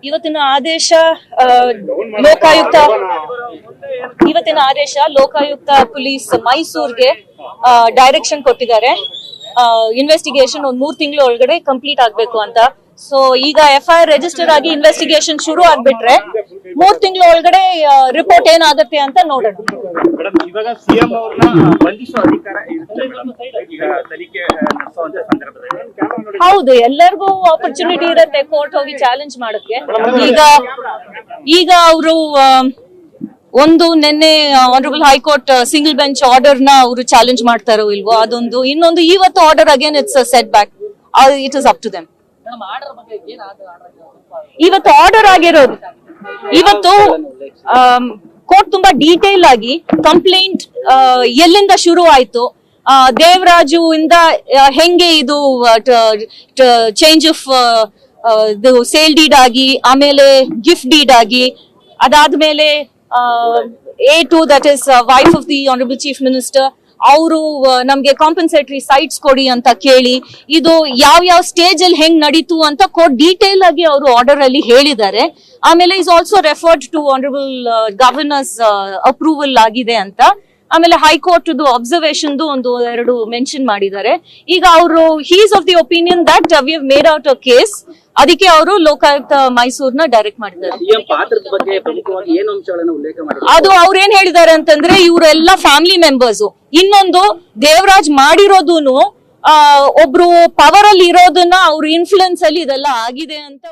ಇವತ್ತಿನ ಆದೇಶ Lokayukta police ಮೈಸೂರ್ಗೆ direction ಕೊಟ್ಟಿದ್ದಾರೆ. ಇನ್ವೆಸ್ಟಿಗೇಷನ್ ಒಂದ್ 3 ತಿಂಗಳ ಒಳಗಡೆ ಕಂಪ್ಲೀಟ್ ಆಗ್ಬೇಕು ಅಂತ. ಸೊ ಈಗ FIR ರಿಜಿಸ್ಟರ್ ಆಗಿ ಇನ್ವೆಸ್ಟಿಗೇಷನ್ ಶುರು ಆಗ್ಬಿಟ್ರೆ 3 ತಿಂಗಳ ಒಳಗಡೆ ರಿಪೋರ್ಟ್ ಏನಾಗುತ್ತೆ ಅಂತ ನೋಡೋಣ. ಇವಾಗ ಸಿಎಂ ಅವ್ರನ್ನ ಬಂಧಿಸುವ ಅಧಿಕಾರ ತನಿಖೆ ನಡೆಸುವಂತ ಸಂದರ್ಭದಲ್ಲಿ ಹೌದು, ಎಲ್ಲರಿಗೂ ಆಪರ್ಚುನಿಟಿ ಇರುತ್ತೆ ಕೋರ್ಟ್ ಹೋಗಿ ಚಾಲೆಂಜ್ ಮಾಡಕ್ಕೆ. ಈಗ ಅವರು ಒಂದು ನಿನ್ನೆ honourable high court single bench order ನ ಅವರು ಚಾಲೆಂಜ್ ಮಾಡ್ತಾರೋ ಇಲ್ವೋ ಅದೊಂದು, ಇನ್ನೊಂದು ಇವತ್ತು order again it's set back. It is up to them. ಇವತ್ತು ಆರ್ಡರ್ ಆಗಿರೋದು, ಇವತ್ತು ಕೋರ್ಟ್ ತುಂಬಾ ಡೀಟೇಲ್ ಆಗಿ ಕಂಪ್ಲೇಂಟ್ ಎಲ್ಲಿಂದ ಶುರು ಆಯ್ತು, ದೇವರಾಜು ಇಂದ ಹೆಂಗೆ ಇದು ಚೇಂಜ್ ಆಫ್ ಸೇಲ್ ಡೀಡ್ ಆಗಿ, ಆಮೇಲೆ ಗಿಫ್ಟ್ ಡೀಡ್ ಆಗಿ, ಅದಾದ್ಮೇಲೆ A2 that is wife of the honorable chief minister ಅವರು ನಮ್ಗೆ ಕಾಂಪನ್ಸೇಟರಿ ಸೈಟ್ಸ್ ಕೊಡಿ ಅಂತ ಕೇಳಿ, ಇದು ಯಾವ ಸ್ಟೇಜ್ ಅಲ್ಲಿ ಹೆಂಗ್ ನಡೀತು ಅಂತ ಕೋರ್ಟ್ ಡೀಟೇಲ್ ಆಗಿ ಅವರು ಆರ್ಡರ್ ಅಲ್ಲಿ ಹೇಳಿದ್ದಾರೆ. ಆಮೇಲೆ is also referred to honourable governor's approval ಆಗಿದೆ ಅಂತ. ಆಮೇಲೆ ಹೈಕೋರ್ಟ್ ಅಬ್ಸರ್ವೇಷನ್ ಒಂದು 2 ಮೆನ್ಷನ್ ಮಾಡಿದ್ದಾರೆ. ಈಗ ಅವರು he's of the opinion that we have made out a case, ಅದಕ್ಕೆ ಅವರು ಲೋಕಾಯುಕ್ತ ಮೈಸೂರ್ನ ಡೈರೆಕ್ಟ್ ಮಾಡಿದ್ದಾರೆ. ಅದು ಅವ್ರ ಏನ್ ಹೇಳಿದ್ದಾರೆ ಅಂತಂದ್ರೆ, ಇವರೆಲ್ಲ ಫ್ಯಾಮಿಲಿ ಮೆಂಬರ್ಸ್. ಇನ್ನೊಂದು ದೇವರಾಜ್ ಮಾಡಿರೋದೂನು ಒಬ್ರು ಪವರ್ ಅಲ್ಲಿ ಇರೋದನ್ನ ಅವ್ರ ಇನ್ಫ್ಲುಯೆನ್ಸ್ ಅಲ್ಲಿ ಇದೆಲ್ಲ ಆಗಿದೆ ಅಂತ